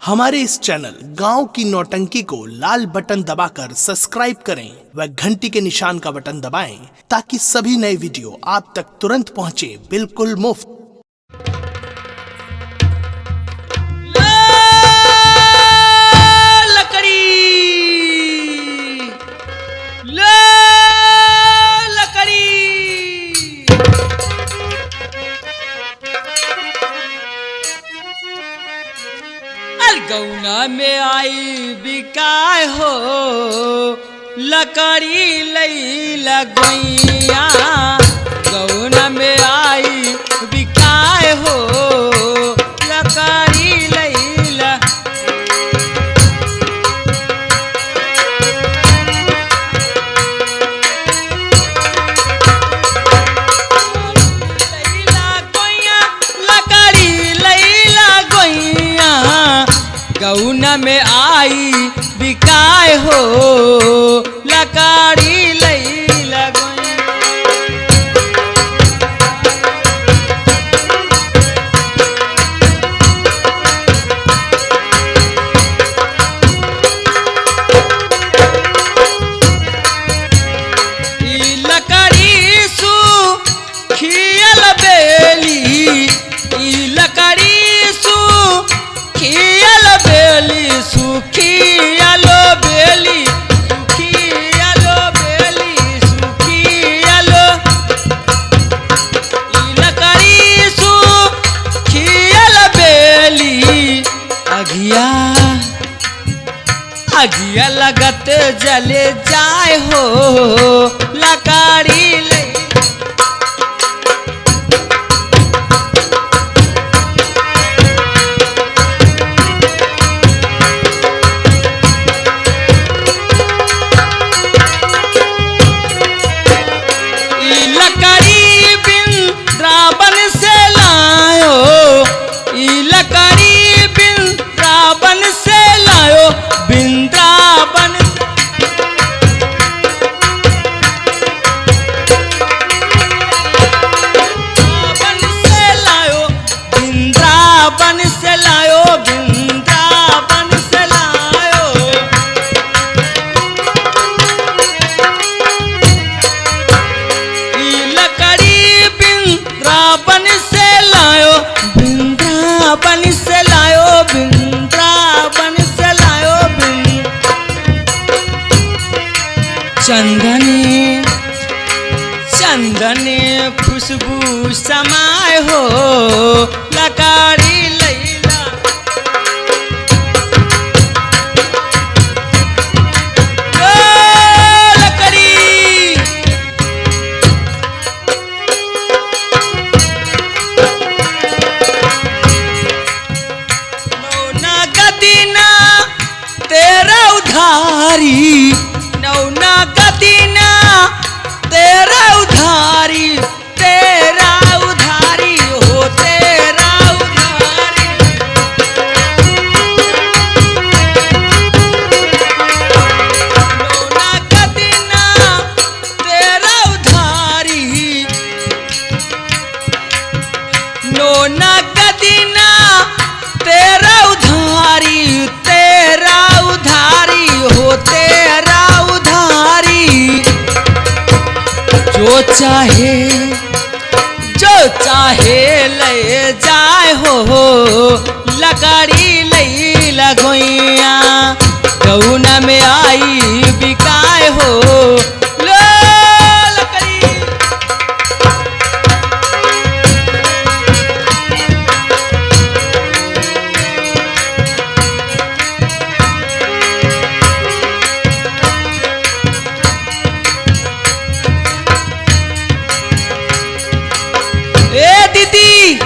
हमारे इस चैनल गांव की नौटंकी को लाल बटन दबाकर सब्सक्राइब करें व घंटी के निशान का बटन दबाएं ताकि सभी नए वीडियो आप तक तुरंत पहुंचे बिल्कुल मुफ्त। गौना में आई बिकाय हो लकड़ी लई लगैया। गौना में आई बिकाय हो लकड़ी लई गौना में आई बिकाय हो लकड़ी लई लगैया। ई लकड़ी सुखियल बेली, ई लकड़ी सुखियल बेली, सुखियालो बेली, सुखियालो बेली, सुखियालो। ई लकड़ी सुखियल बेली, अगिया अगिया लगत जले जाए हो लकड़ी ले। चंदने चंदने खुशबू समाय हो लकड़ी लैला। लकड़ी नौना गदीना तेरा उधारी, नौना गदीना तेरा उधारी, तेरा उधारी हो तेरा उधारी। नौना गदीना तेरा उधारी, नौना गदीना तेरा उधारी, तेरा उधारी हो तेरा उधारी। जो चाहे ले जाए हो लकड़ी लई लगैया। गौना में आई बिकाय हो लकड़ी। दीदी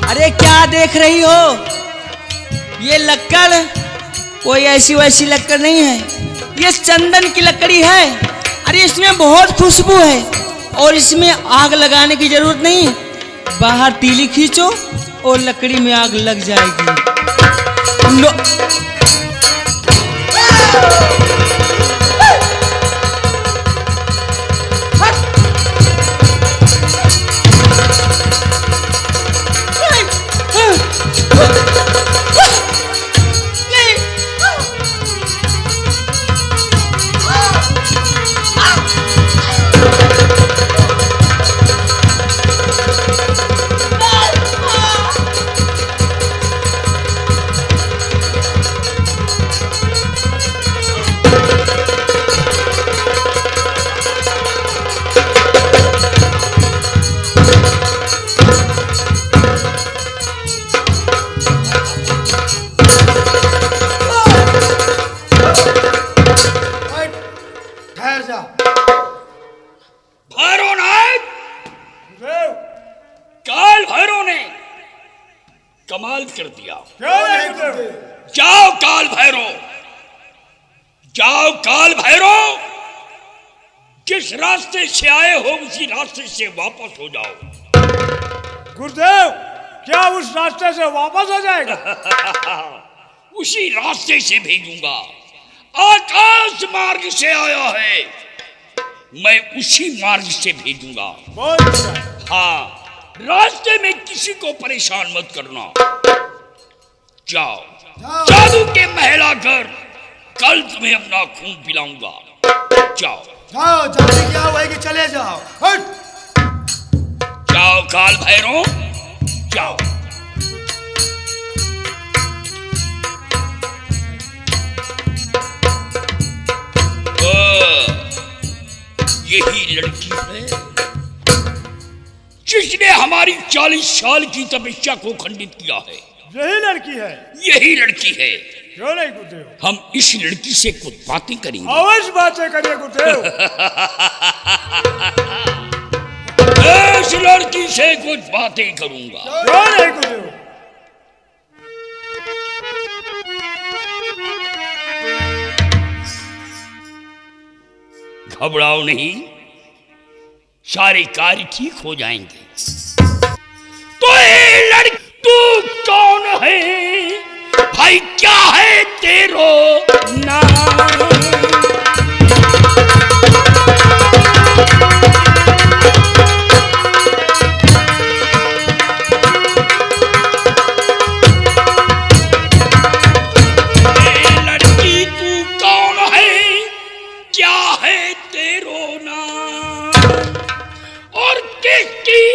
अरे क्या देख रही हो? ये लक्कड़ कोई ऐसी वैसी लक्कड़ नहीं है, ये चंदन की लकड़ी है। अरे इसमें बहुत खुशबू है और इसमें आग लगाने की जरूरत नहीं। बाहर तीली खींचो और लकड़ी में आग लग जाएगी। कर दिया। क्यों नहीं गुरुदेव? जाओ काल भैरव, जाओ काल भैरव, जिस रास्ते से आए हो उसी रास्ते से वापस हो जाओ। गुरुदेव, क्या उस रास्ते से वापस हो जाएगा? उसी रास्ते से भेजूंगा। आकाश मार्ग से आया है, मैं उसी मार्ग से भेजूंगा। बहुत अच्छा। हाँ, रास्ते में किसी को परेशान मत करना। जाओ, जादू के महला घर, कल तुम्हें अपना खून पिलाऊंगा। जाओ जाओ, जल्दी क्या हुआ है कि चले जाओ। हट। जाओ काल भैरव, जाओ। यही लड़की है जिसने हमारी 40 साल की तपस्या को खंडित किया है। यही लड़की है? यही लड़की है। क्यों नहीं गुरुदेव? हम इस लड़की से कुछ बातें करेंगे। अवश्य बातें करिए गुरुदेव। इस लड़की से कुछ बातें करूंगा। क्यों नहीं गुरुदेव? घबराओ नहीं, सारे कार्य ठीक हो जाएंगे। तो ये लड़की तू कौन है भाई, क्या है तेरो नाम? लड़की तू कौन है, क्या है तेरो नाम, और किसकी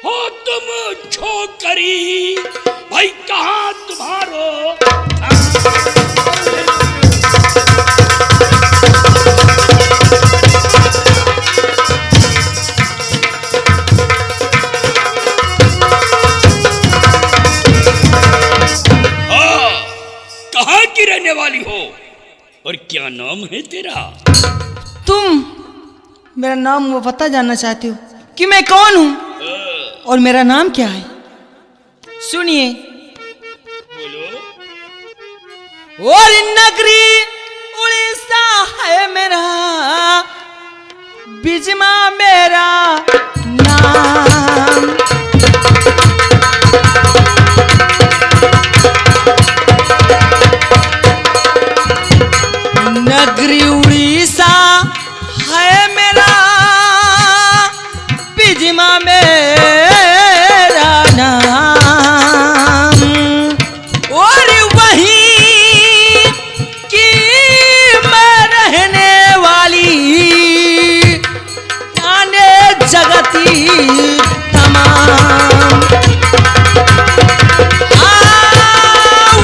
हो तुम छोकरी भाई, कहाँ तुम्हारो? हाँ, कहाँ की रहने वाली हो और क्या नाम है तेरा? तुम मेरा नाम वो पता जानना चाहते हो कि मैं कौन हूँ और मेरा नाम क्या है? सुनिए। बोलो। और नगरी उड़ीसा है मेरा, बिजमा मेरा नाम। नगरी उड़ीसा है मेरा, बिजमा मेरा नाम। और वहीं की मैं रहने वाली, आने जगती तमाम।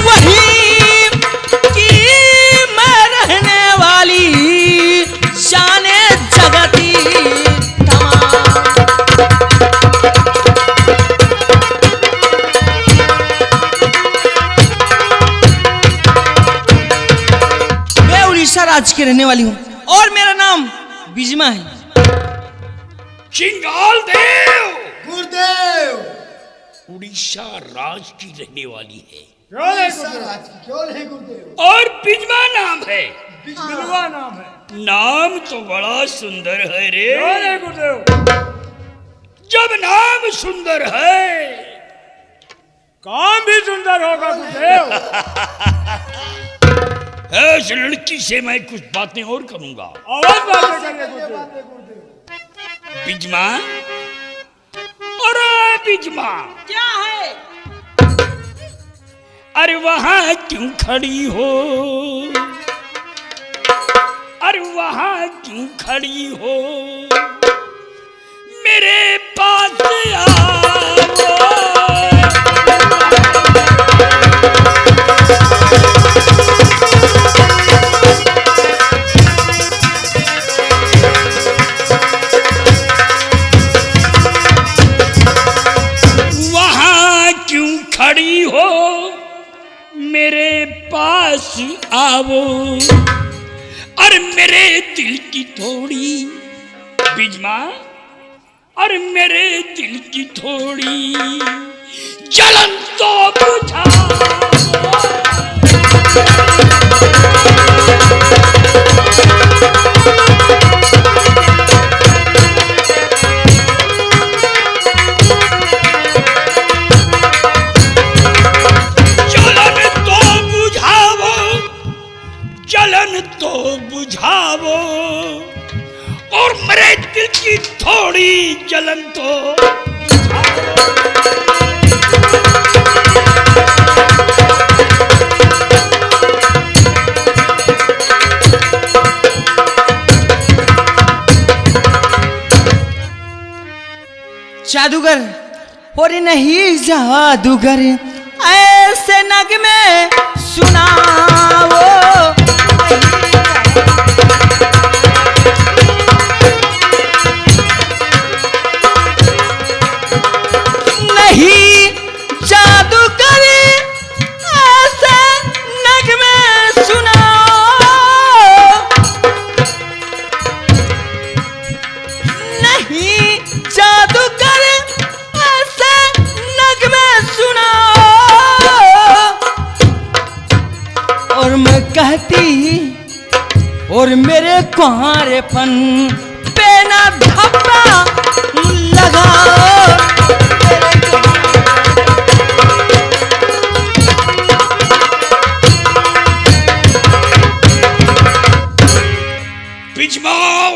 वहीं की मैं रहने वाली, जाने जगती तमाम। मैं उड़ीसा राज्य के रहने वाली हूँ और मेरा नाम बिजमा है। चिंगाल देव गुरुदेव। उड़ीसा राज की रहने वाली है क्यों नहीं उड़ीसा गुरुदेव? राज की क्यों नहीं गुरुदेव? और बिजमा नाम है। बिजलवा नाम है। नाम तो बड़ा सुंदर है रे। क्यों नहीं गुरुदेव? जब नाम सुंदर है, काम भी सुंदर होगा गुरुदेव। इस लड़की से मैं कुछ बातें और करूंगा। अवश्य बातें करिए गुरुदेव। बिजमा, अरे बिजमा, क्या है? अरे वहां क्यों खड़ी हो, अरे वहां क्यों खड़ी हो, मेरे पास आओ। वहां क्यों खड़ी हो, मेरे पास आओ। और मेरे दिल की थोड़ी बिजमा, और मेरे दिल की थोड़ी जलन तो बुझाओ। जलन तो बुझाओ और मेरे दिल की थोड़ी जलन तो जादूगर और नहीं जादूगर ऐसे नगमे सुनाओ। नहीं जादूगर ऐसे नगमे सुनाओ। नहीं जादूगर ऐसे नगमे सुनाओ। और मैं कहती और मेरे कुंवारेपन पे ना धब्बा लगाओ। बिजमाओ,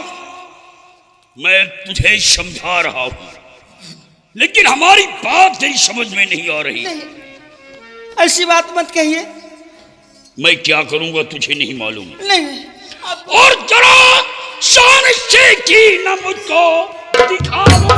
मैं तुझे समझा रहा हूं लेकिन हमारी बात तेरी समझ में नहीं आ रही। ऐसी बात मत कहिए। मैं क्या करूंगा तुझे नहीं मालूम। नहीं और जरा शान से की न मुझको दिखाओ।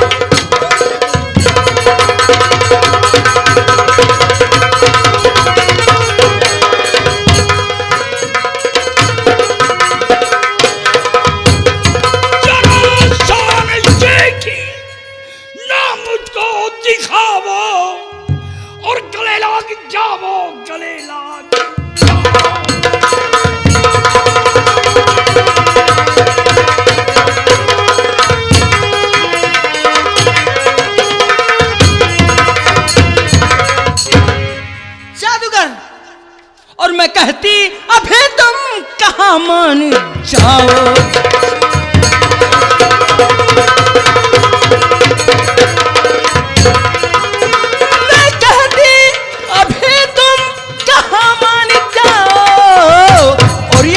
दिखाओ और गले लाग जाओ, गले लाग जादूगर। और मैं कहती अभी तुम कहाँ मान जाओ।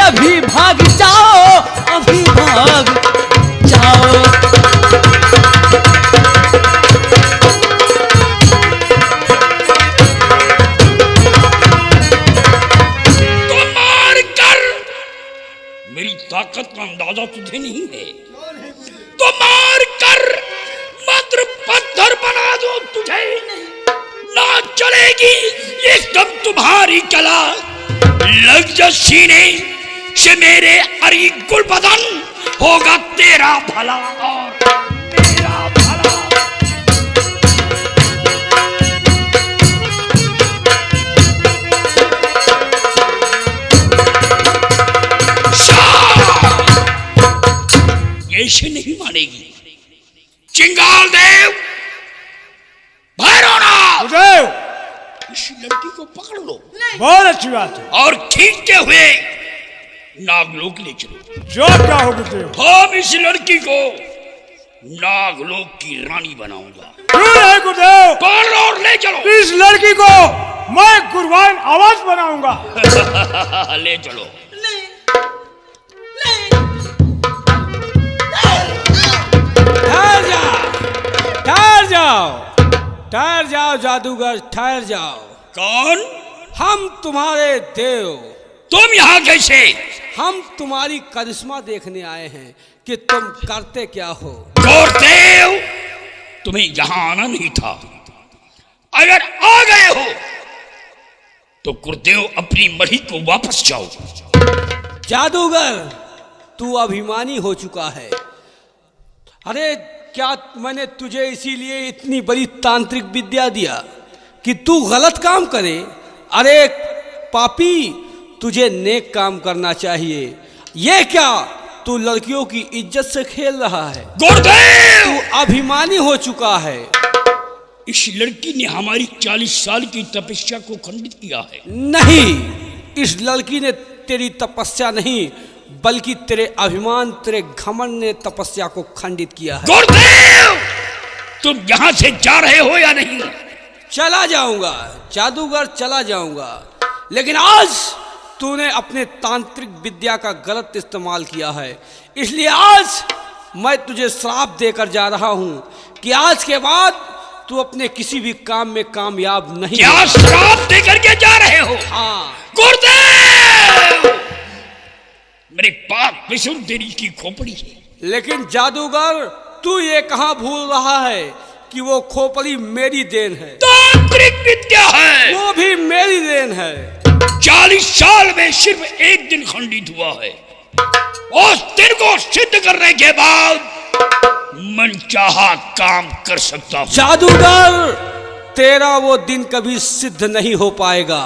अभी भाग जाओ, अभी भाग जाओ। तो मार कर, मेरी ताकत का अंदाजा तुझे नहीं है तो मार कर मात्र पत्थर बना दो तुझे ना चलेगी एकदम तुम्हारी कला। लग जा सीने से मेरे अरी गुल बदन होगा तेरा भला और मेरा भला। ऐसे नहीं मानेगी। चिंगाल देव, भैरवनाथ, देव, इस लड़की को पकड़ लो। बहुत अच्छी बात है। और खींचते हुए नागलोक ले चलो। जो क्या हो गुरुदेव? हम इस लड़की को नागलोक की रानी बनाऊंगा। क्यों नहीं गुरुदेव? पकड़ लो और ले चलो। इस लड़की को मैं गुरवाइन आवाज बनाऊंगा। ले चलो। ठहर जाओ जादूगर, ठहर जाओ। कौन? हम तुम्हारे देव। तुम यहाँ कैसे? हम तुम्हारी करिश्मा देखने आए हैं कि तुम करते क्या हो। गौरदेव, तुम्हें यहाँ आना नहीं था। अगर आ गए हो तो गुरुदेव अपनी मढ़ी को वापस जाओ। जादूगर, तू अभिमानी हो चुका है। अरे क्या मैंने तुझे इसीलिए इतनी बड़ी तांत्रिक विद्या दिया कि तू गलत काम करे? अरे पापी, तुझे नेक काम करना चाहिए। ये क्या तू लड़कियों की इज्जत से खेल रहा है? गुरुदेव, तू अभिमानी हो चुका है। इस लड़की ने हमारी 40 साल की तपस्या को खंडित किया है। नहीं, इस लड़की ने तेरी तपस्या नहीं बल्कि तेरे अभिमान, तेरे घमंड ने तपस्या को खंडित किया है। गुरुदेव, तुम यहां से जा रहे हो या नहीं? चला जाऊंगा जादूगर, चला जाऊंगा, लेकिन आज तूने अपने तांत्रिक विद्या का गलत इस्तेमाल किया है, इसलिए आज मैं तुझे श्राप देकर जा रहा हूं कि आज के बाद तू अपने किसी भी काम में कामयाब नहीं। क्या श्राप देकर के जा रहे हो? हाँ। गुरुदेव, मेरे पाप विशुद्ध तेरी की खोपड़ी है। लेकिन जादूगर, तू ये कहां भूल रहा है कि वो खोपड़ी मेरी देन है, तांत्रिक विद्या है, वो भी मेरी देन है। 40 साल में सिर्फ एक दिन खंडित हुआ है। उस दिन को सिद्ध करने के बाद मनचाहा काम कर सकता हूं। जादूगर, तेरा वो दिन कभी सिद्ध नहीं हो पाएगा।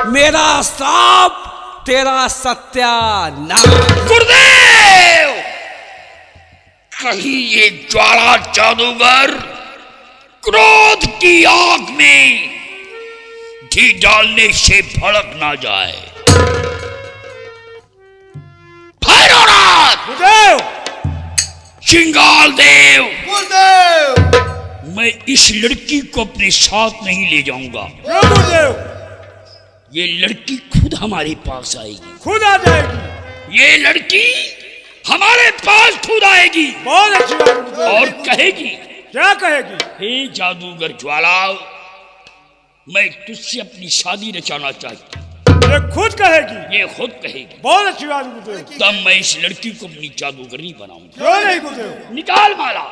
मेरा श्राप तेरा सत्यानाश। गुरुदेव, कहीं ये ज्वाला जादूगर क्रोध की आग में घी डालने से भड़क ना जाए। भैरवनाथ, गुरुदेव, चिंगाल देव, गुरुदेव, मैं इस लड़की को अपने साथ नहीं ले जाऊंगा। क्यों गुरुदेव? ये लड़की खुद हमारे पास आएगी। खुद आ जाएगी? ये लड़की हमारे पास खुद आएगी बहुत अच्छी बात गुरुदेव। और कहेगी, क्या कहेगी? हे जादूगर ज्वाला, मैं तुझसे अपनी शादी रचाना चाहती हूँ। ये खुद कहेगी? ये खुद कहेगी। बहुत अच्छी बात गुरुदेव। तब मैं इस लड़की को अपनी जादूगरनी बनाऊंगा। क्यों नहीं गुरुदेव? निकाल माला।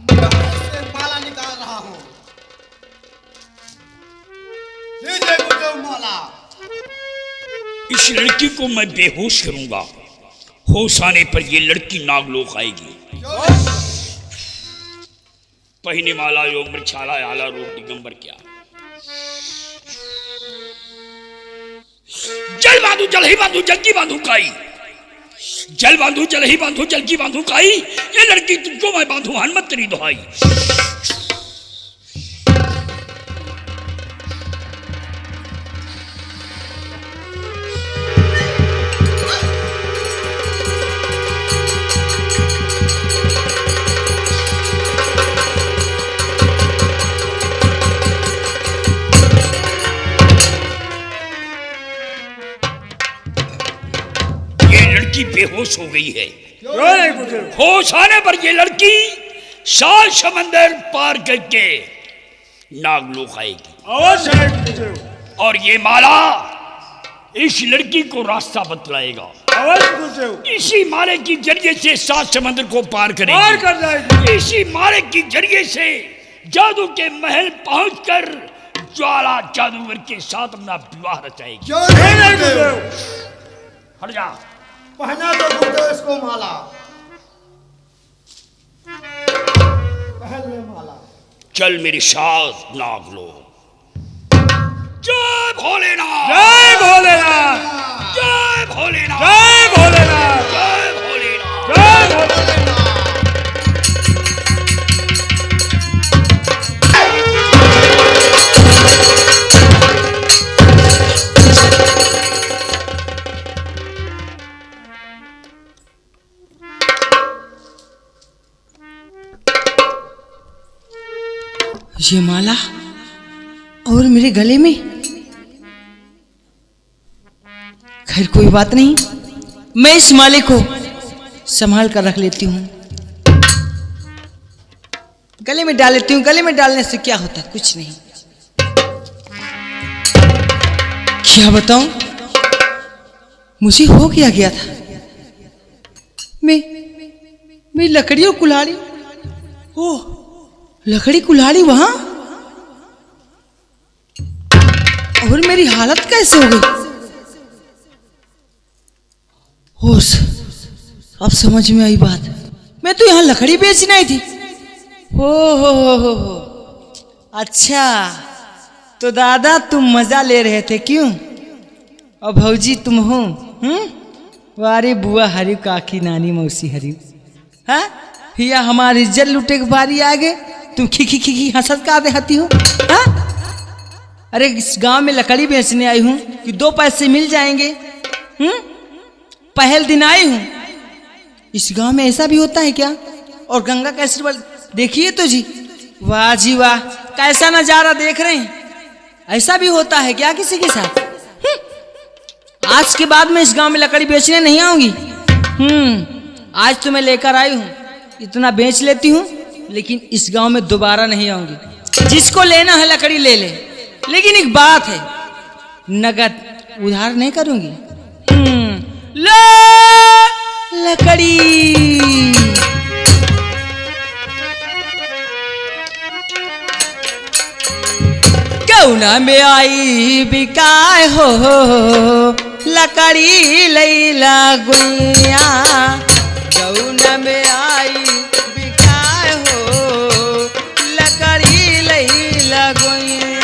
से माला निकाल रहा हूँ। लीजिए गुरुदेव माला। इस लड़की को मैं बेहोश करूंगा। होश आने पर ये लड़की नागलोक आएगी। पहिने माला योग मृक्षाला आला रोग दिगंबर क्या। जल बांधू जल ही बांधू जल की बांधू काई। जल बांधू जल ही बांधू जल की बांधू काई। ये लड़की तुझको मैं बांधू हनुमत तेरी दुहाई। बेहोश हो गई है। क्यों नहीं गुरुदेव? होश आने पर ये लड़की 7 समंदर पार करके नागलोक आएगी। अवश्य है गुरुदेव। और ये माला इस लड़की को रास्ता बतलाएगा। अवश्य गुरुदेव। इसी माले की जरिए से 7 समंदर को पार करेगी। पार कर जाएगी। इसी माले की जरिए से जादू के महल पहुंचकर ज्वाला जादूगर के साथ अपना विवाह रचाएगी। क्यों नहीं नहीं गुरुदेव? गुरुदेव। हट जा। पहना दो गुरुदेव इसको माला। पहन ले माला। चल मेरे साथ नागलोक। जय भोलेनाथ। जय भोलेनाथ। जय भोलेनाथ। जय भोलेनाथ। जय भोलेनाथ। जय भोलेनाथ। ये माला और मेरे गले में, खैर कोई बात नहीं, मैं इस माले को संभाल कर रख लेती हूँ, गले में डाल लेती हूँ। गले में डालने से क्या होता, कुछ नहीं। क्या बताऊं, मुझे हो क्या गया था। मैं लकड़ी और कुल्हाड़ी, ओह लकड़ी कुल्हाड़ी वहां, और मेरी हालत कैसे हो गई। होश, अब समझ में आई बात। मैं तो यहां लकड़ी बेचने आई थी। हो अच्छा, तो दादा तुम मजा ले रहे थे क्यों, और भौजी तुम हो। वारे बुआ हरी, काकी नानी मौसी हरी। हाँ, या हमारी इज्जत लुटे के बारी आ गए तुम खी खी खी खी हंसत का देहाती हो? हाँ? अरे इस गांव में लकड़ी बेचने आई हूं कि 2 पैसे मिल जाएंगे। पहल दिन आई हूं। इस गांव में ऐसा भी होता है क्या? और गंगा कैसे देखिए तो जी, वाह जी वाह, कैसा नजारा देख रहे हैं। ऐसा भी होता है क्या किसी के साथ? आज के बाद मैं इस गांव में लकड़ी बेचने नहीं आऊंगी। आज तो मैं लेकर आई हूं, इतना बेच लेती हूं, लेकिन इस गांव में दोबारा नहीं आऊंगी। जिसको लेना है लकड़ी ले ले, लेकिन एक बात है, नगद उधार नहीं करूंगी। लो लकड़ी। कौना में आई बिकाय हो, लकड़ी लैला गुइया। कौना में आई बिकाय हो, लकड़ी लैला गुइया।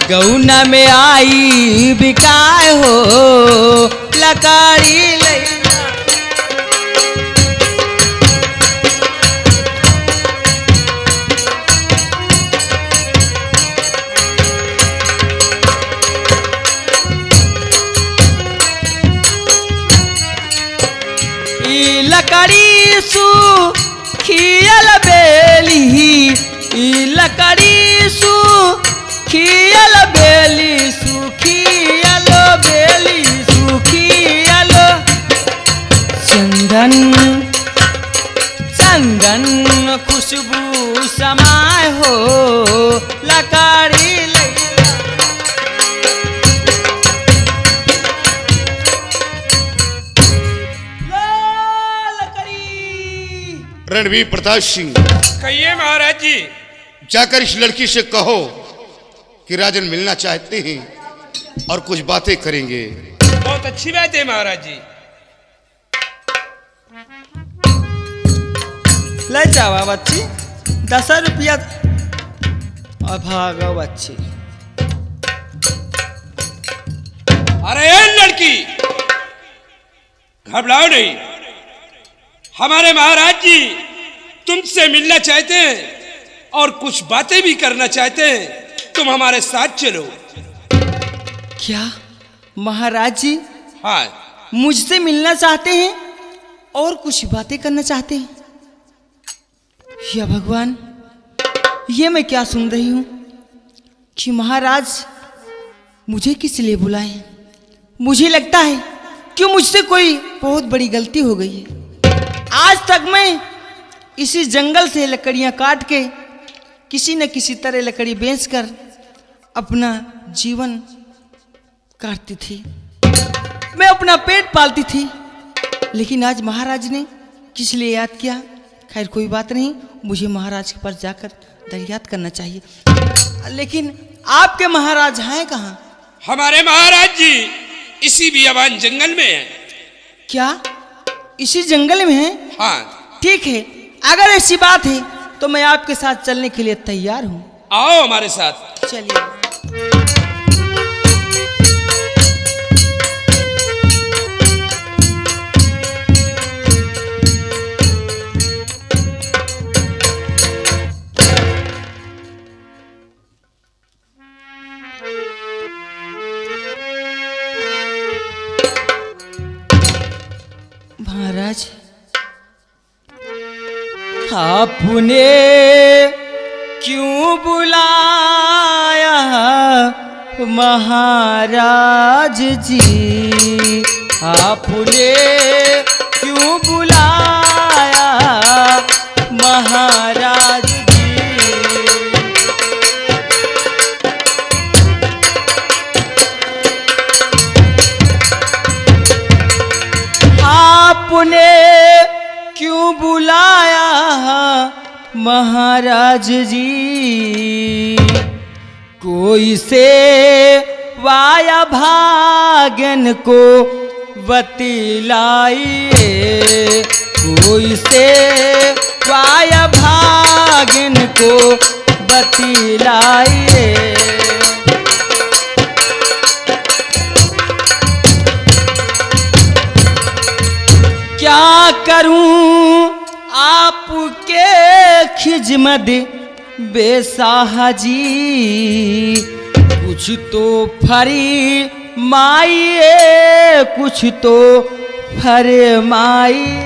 गौना में आई बिकाय हो, लकड़ी लैला। ई लकड़ी सुखियल बेली, ई लकड़ी सुखियल बेली, सुखियल बेली, सुखियल। चंदन चंदन खुशबू समाय हो, लकड़ी लैला। रणवीर प्रताप सिंह, कहिए महाराज जी। जाकर इस लड़की से कहो कि राजन मिलना चाहते हैं और कुछ बातें करेंगे। बहुत अच्छी बात है महाराज जी। ले जावा बच्ची, 10 रुपया और भागो बच्ची। अरे ये लड़की, घबराओ नहीं। हमारे महाराज जी तुमसे मिलना चाहते हैं और कुछ बातें भी करना चाहते हैं। तुम हमारे साथ चलो। क्या महाराज जी हाँ, मुझसे मिलना चाहते हैं और कुछ बातें करना चाहते हैं? या भगवान, ये मैं क्या सुन रही हूं कि महाराज मुझे किस लिए बुलाए हैं? मुझे लगता है कि मुझसे कोई बहुत बड़ी गलती हो गई है। आज तक मैं इसी जंगल से लकड़ियां काट के किसी न किसी तरह लकड़ी बेचकर अपना जीवन काटती थी, मैं अपना पेट पालती थी। लेकिन आज महाराज ने किस लिए याद किया? खैर कोई बात नहीं, मुझे महाराज के पास जाकर दरियात करना चाहिए। लेकिन आपके महाराज हैं कहाँ? हमारे महाराज जी इसी बियाबान जंगल में हैं। क्या इसी जंगल में हैं? हाँ, ठीक है, अगर ऐसी बात है तो मैं आपके साथ चलने के लिए तैयार हूँ। आओ हमारे साथ। चलिए। महाराज, आपने क्यों बुलाया महाराज जी? आपने क्यों बुलाया महाराज जी? आपने क्यों बुलाया महाराज जी? कोई से वाया भागन को बतलाइए, कोई से वाया भागन को बतलाइए। क्या करूं आपके खिजमत बेसाहा जी, कुछ तो फरमाइए, कुछ तो फरमाइए।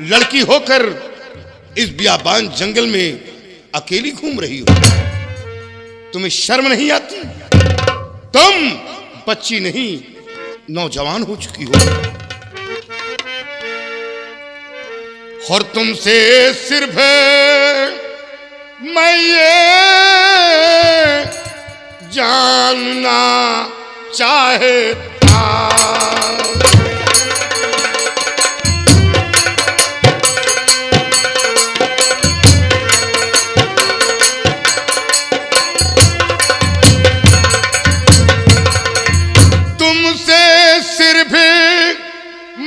लड़की होकर इस बियाबान जंगल में अकेली घूम रही हो, तुम्हें शर्म नहीं आती? तुम बच्ची नहीं, नौजवान हो चुकी हो, और तुमसे सिर्फ मैं ये जानना चाहता,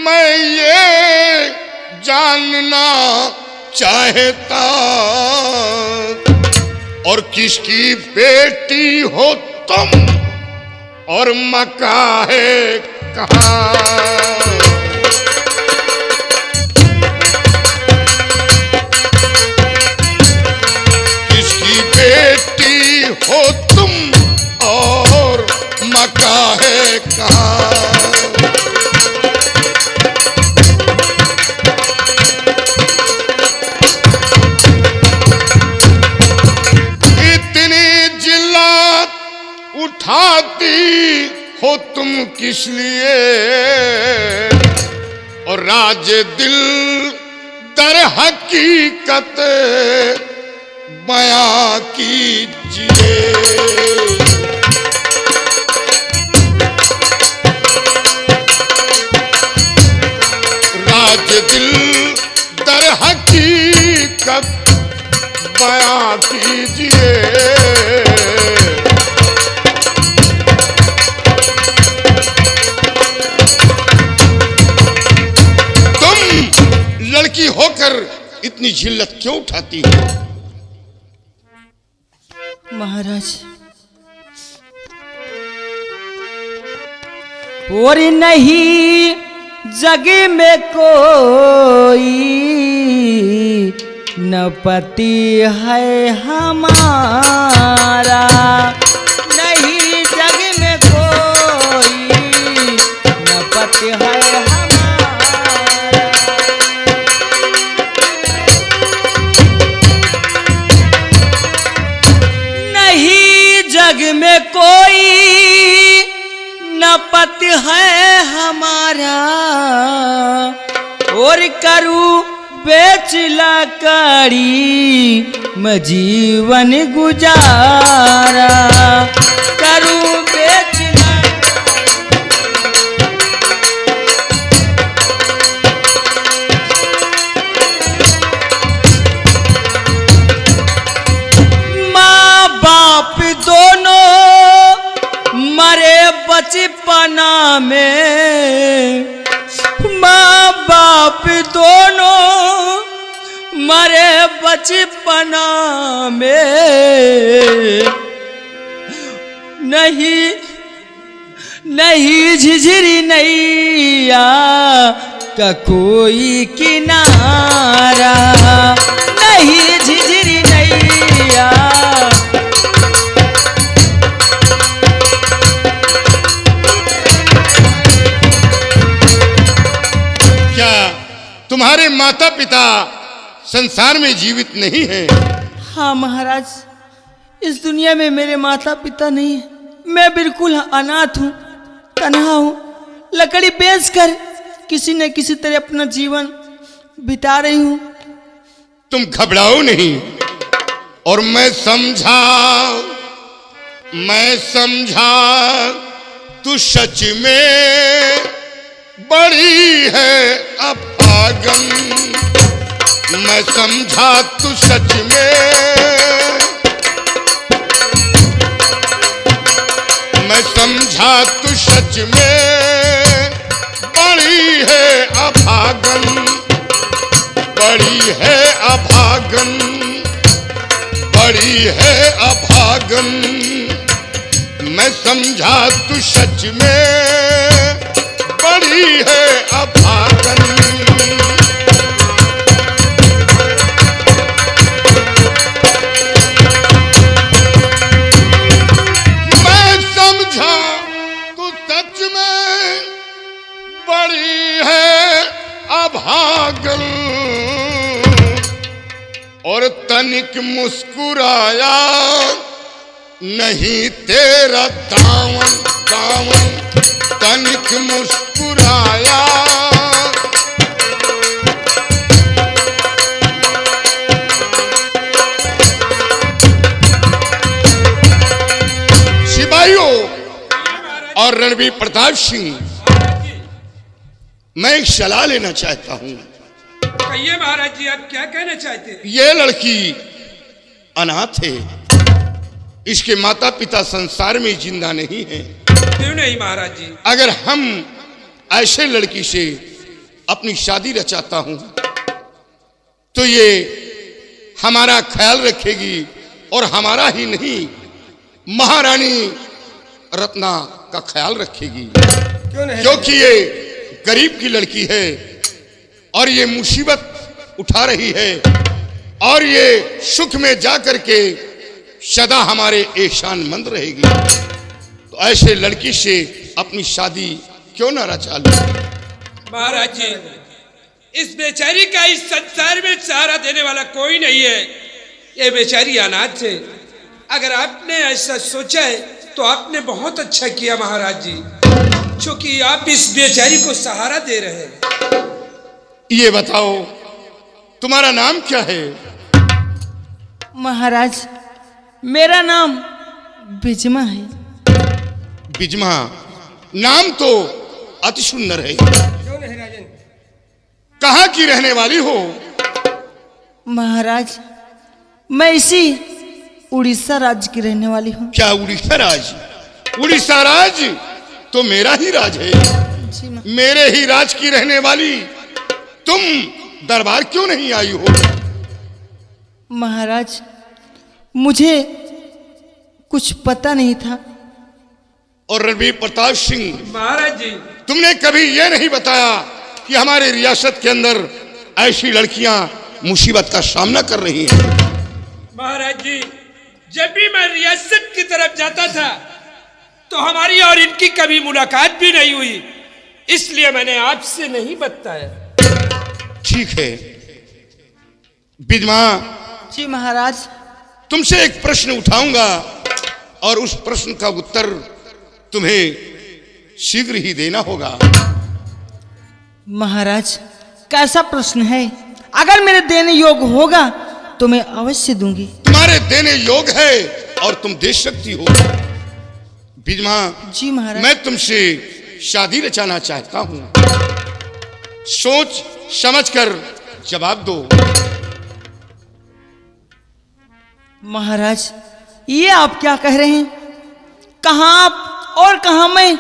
मैं ये जानना चाहता, और किसकी बेटी हो तुम, और मक्का है कहाँ? किसकी बेटी हो तुम, और मक्का है कहाँ? उठाती हो तुम किस लिए, और राज दिल दर हकीकत बयां कीजिए। राज दिल दर हकीकत बयां कीजिए। लड़की होकर इतनी जिल्लत क्यों उठाती हो? महाराज, और नहीं जग में कोई न पति है हमारा, नहीं जग में कोई न पति है हमारा। जग में कोई न पति है हमारा, और करूं बेच लकड़ी मैं जीवन गुजारा, करूं बेच बचपना में, माँ बाप दोनों मरे बचपना में, नहीं झिझरी नैया का कोई किनारा, नहीं झिझरी नैया। तुम्हारे माता पिता संसार में जीवित नहीं हैं? हाँ महाराज, इस दुनिया में मेरे माता पिता नहीं है, मैं बिल्कुल अनाथ हूँ, तन्हा हूँ, लकड़ी बेचकर किसी न किसी तरह अपना जीवन बिता रही हूँ। तुम घबराओ नहीं, और मैं समझा तू सच में बड़ी है अभागन, मैं समझा तू सच में, मैं समझा तू सच में बड़ी है अभागन, बड़ी है अभागन, बड़ी है अभागन। मैं समझा तू सच में बड़ी है अभागन। मैं समझा तू सच में बड़ी है अभागन, और तनिक मुस्कुराया नहीं तेरा दामन, दामन तनिक मुस्कुराया। सिपाहियों और रणवीर प्रताप सिंह, मैं एक सलाह लेना चाहता हूं। कहिए महाराज जी, आप क्या कहना चाहते हैं? ये लड़की अनाथ है, इसके माता पिता संसार में जिंदा नहीं है। क्यों नहीं महाराज जी? अगर हम ऐसे लड़की से अपनी शादी रचाता हूं तो ये हमारा ख्याल रखेगी, और हमारा ही नहीं महारानी रत्ना का ख्याल रखेगी। क्यों नहीं? क्योंकि ये गरीब की लड़की है और ये मुसीबत उठा रही है, और ये सुख में जाकर के सदा हमारे एहसानमंद रहेगी। तो ऐसे लड़की से अपनी शादी क्यों ना रचा लो? महाराज जी, इस बेचारी का इस संसार में सहारा देने वाला कोई नहीं है। ये बेचारी अनाथ है। अगर आपने ऐसा सोचा है तो आपने बहुत अच्छा किया महाराज जी, क्योंकि आप इस बेचारी को सहारा दे रहे हैं। ये बताओ तुम्हारा नाम क्या है? महाराज, मेरा नाम बिजमा है। बिजमा नाम तो अति सुंदर है। क्यों नहीं राजन? कहाँ की रहने वाली हो? महाराज, मैं इसी उड़ीसा राज्य की रहने वाली हूँ। क्या उड़ीसा राज? उड़ीसा राज तो मेरा ही राज है। जी मेरे ही राज की रहने वाली तुम दरबार क्यों नहीं आई हो? महाराज, मुझे कुछ पता नहीं था। और रणवीर प्रताप सिंह, महाराज जी, तुमने कभी यह नहीं बताया कि हमारे रियासत के अंदर ऐसी लड़कियां मुसीबत का सामना कर रही हैं। महाराज जी, जब भी मैं रियासत की तरफ जाता था तो हमारी और इनकी कभी मुलाकात भी नहीं हुई, इसलिए मैंने आपसे नहीं बताया। ठीक है बिजमा, जी महाराज। तुमसे एक प्रश्न उठाऊंगा और उस प्रश्न का उत्तर तुम्हें शीघ्र ही देना होगा। महाराज, कैसा प्रश्न है? अगर मेरे देने योग्य होगा तो मैं अवश्य दूंगी। तुम्हारे देने योग है और तुम दे सकती हो। बिजमा, जी महाराज। मैं तुमसे शादी रचाना चाहता हूं। सोच समझकर जवाब दो। महाराज, ये आप क्या कह रहे हैं? कहाँ आप और कहाँ मैं?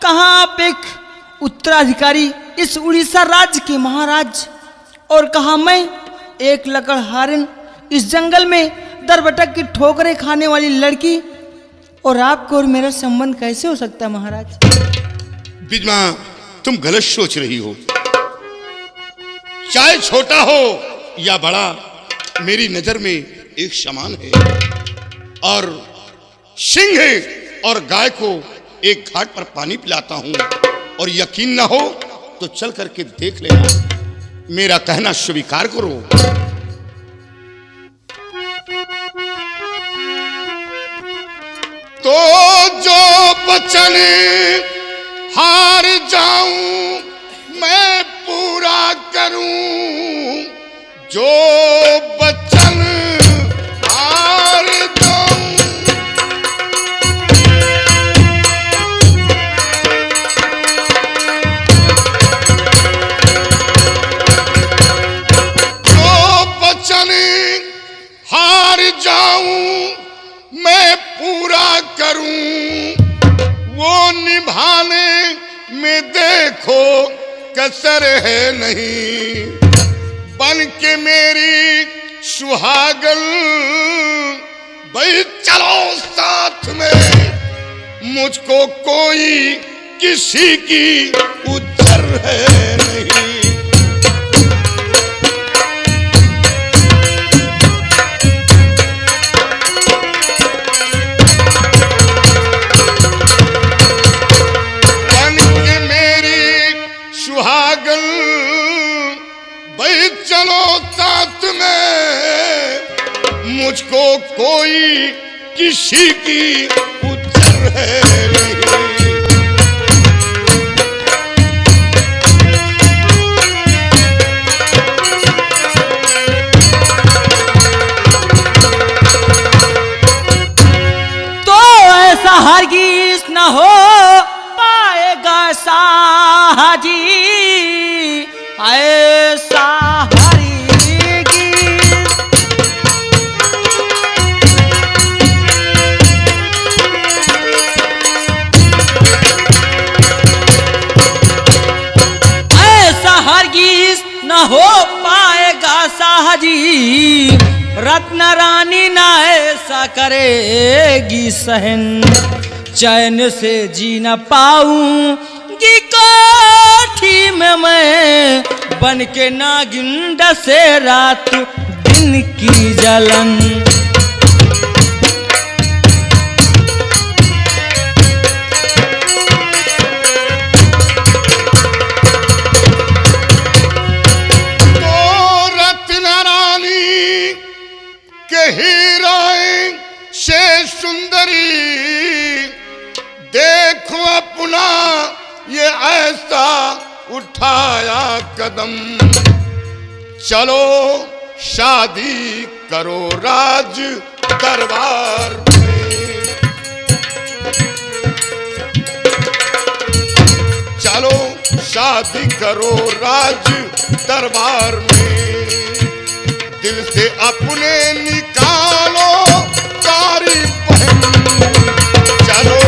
कहाँ आप एक उत्तराधिकारी इस उड़ीसा राज्य के महाराज, और कहाँ मैं एक लकड़हारन इस जंगल में दरबटक की ठोकरें खाने वाली लड़की? और आपको और मेरा संबंध कैसे हो सकता है महाराज? बिजमा, तुम गलत सोच रही हो। चाहे छोटा हो या बड़ा, मेरी नजर में एक समान है। और सिंह और गाय को एक घाट पर पानी पिलाता हूं, और यकीन ना हो तो चल करके देख लेना। मेरा कहना स्वीकार करो। तो जो वचन हार जाऊं मैं पूरा करूं, जो वचन हार जाऊं। जो कसर है नहीं। बन के मेरी सुहागन भाई चलो साथ में, मुझको कोई किसी की उज्जर है नहीं। बन के मेरी सुहागन भाई चलो साथ में, मुझको कोई किसी की उज्जर है नहीं। तो ऐसा हरगिज न हो पाएगा साहजी, ऐसा हरगिज। ऐसा हरगिज न हो पाएगा साहजी, रत्न रानी ना ऐसा करेगी सहन, चैन से जी न पाऊंगी कोठी में मैं, बन के नागिन डसे रात दिन की जलन। हीरोइन से सुंदरी देखो अपना ये ऐसा उठाया कदम, चलो शादी करो राज दरबार में। चलो शादी करो राज दरबार में, दिल से अपने निकालो सारी बहन, चलो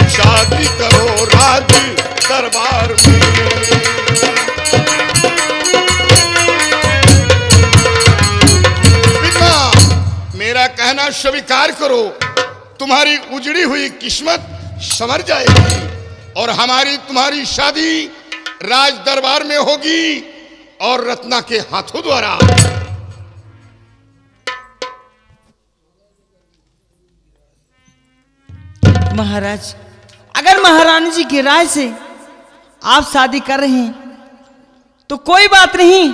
शादी करो राज दरबार में। पिता मेरा कहना स्वीकार करो, तुम्हारी उजड़ी हुई किस्मत संवर जाएगी और हमारी तुम्हारी शादी राज दरबार में होगी और रत्ना के हाथों द्वारा। महाराज, अगर महारानी जी की राय से आप शादी कर रहे हैं तो कोई बात नहीं,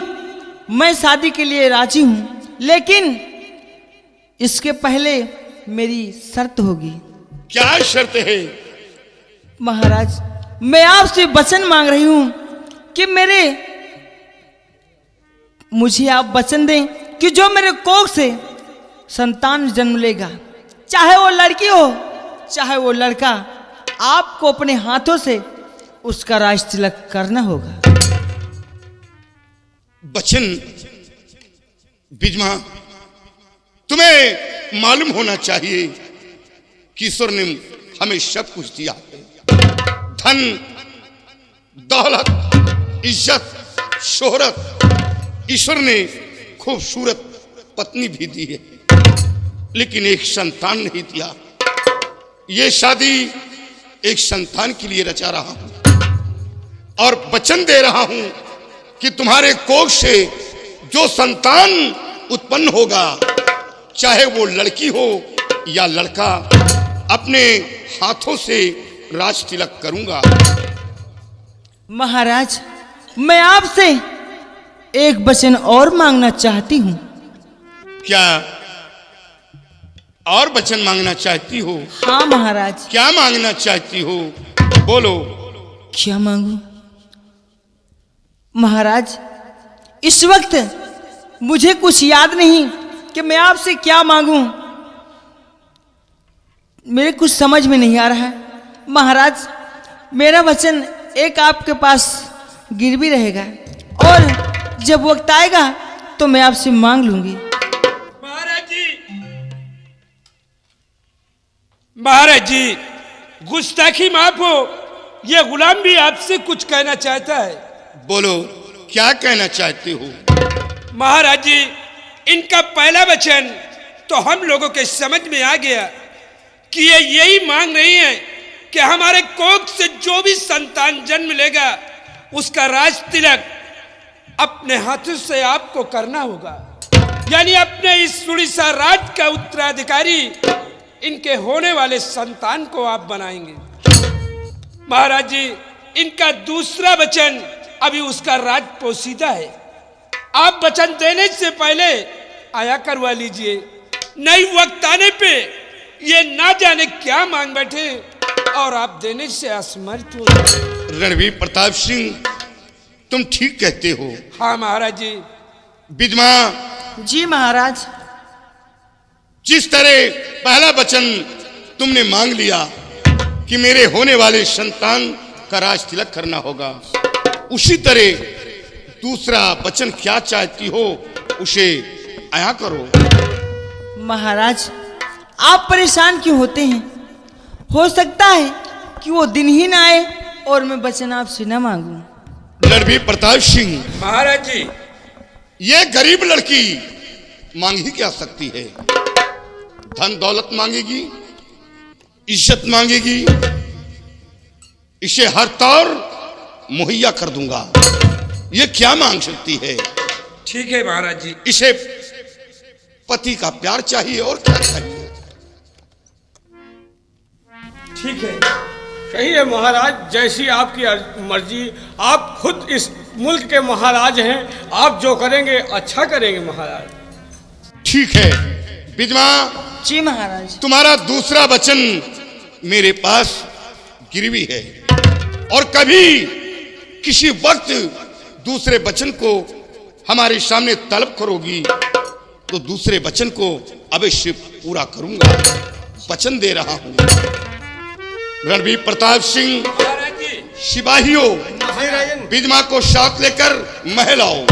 मैं शादी के लिए राजी हूं, लेकिन इसके पहले मेरी शर्त होगी। क्या शर्त है? महाराज, मैं आपसे वचन मांग रही हूं कि मुझे आप वचन दें कि जो मेरे कोख से संतान जन्म लेगा, चाहे वो लड़की हो चाहे वो लड़का, आपको अपने हाथों से उसका राज तिलक करना होगा। बचन बिजमा, तुम्हें मालूम होना चाहिए कि ईश्वर ने हमें सब कुछ दिया है, धन दौलत इज्जत शोहरत। ईश्वर ने खूबसूरत पत्नी भी दी है, लेकिन एक संतान नहीं दिया। ये शादी एक संतान के लिए रचा रहा हूं और वचन दे रहा हूं कि तुम्हारे कोख से जो संतान उत्पन्न होगा, चाहे वो लड़की हो या लड़का, अपने हाथों से राज तिलक करूंगा। महाराज, मैं आपसे एक वचन और मांगना चाहती हूं। क्या और वचन मांगना चाहती हो? हाँ महाराज। क्या मांगना चाहती हो? बोलो। क्या मांगू? महाराज, इस वक्त मुझे कुछ याद नहीं कि मैं आपसे क्या मांगू, मेरे कुछ समझ में नहीं आ रहा है। महाराज, मेरा वचन एक आपके पास गिरवी रहेगा और जब वक्त आएगा तो मैं आपसे मांग लूंगी। महाराज जी, गुस्ताखी माफ हो, ये गुलाम भी आपसे कुछ कहना चाहता है। बोलो क्या कहना चाहते हो? महाराज जी, इनका पहला वचन तो हम लोगों के समझ में आ गया कि ये यही मांग रही है कि हमारे कोख से जो भी संतान जन्म लेगा उसका राज तिलक अपने हाथों से आपको करना होगा। यानी अपने इस उड़ीसा राज का उत्तराधिकारी इनके होने वाले संतान को आप बनाएंगे। महाराज जी, इनका दूसरा वचन अभी उसका राज पोसीदा है। आप वचन देने से पहले आया करवा लीजिए, नहीं वक्त आने पे ये ना जाने क्या मांग बैठे और आप देने से असमर्थ हो। रणवीर प्रताप सिंह, तुम ठीक कहते हो। हाँ महाराज जी। विधवा, जी महाराज। जिस तरह पहला वचन तुमने मांग लिया कि मेरे होने वाले संतान का राज तिलक करना होगा, उसी तरह दूसरा वचन क्या चाहती हो उसे आया करो। महाराज, आप परेशान क्यों होते हैं? हो सकता है कि वो दिन ही ना आए और मैं वचन आपसे न मांगूं। रणवीर प्रताप सिंह, महाराज जी, ये गरीब लड़की मांग ही क्या सकती है? धन दौलत मांगेगी, इज्जत मांगेगी, इसे हर तौर मुहैया कर दूंगा। ये क्या मांग सकती है? ठीक है महाराज जी। इसे पति का प्यार चाहिए और क्या चाहिए? ठीक है। सही है महाराज, जैसी आपकी मर्जी। आप खुद इस मुल्क के महाराज हैं, आप जो करेंगे अच्छा करेंगे महाराज। ठीक है विधवा, जी महाराज। तुम्हारा दूसरा वचन मेरे पास गिरवी है, और कभी किसी वक्त दूसरे वचन को हमारे सामने तलब करोगी तो दूसरे वचन को अवश्य पूरा करूंगा। वचन दे रहा हूं। रणवीर प्रताप सिंह, महाराज जी, सिपाहियों, विधवा को साथ लेकर महल आओ।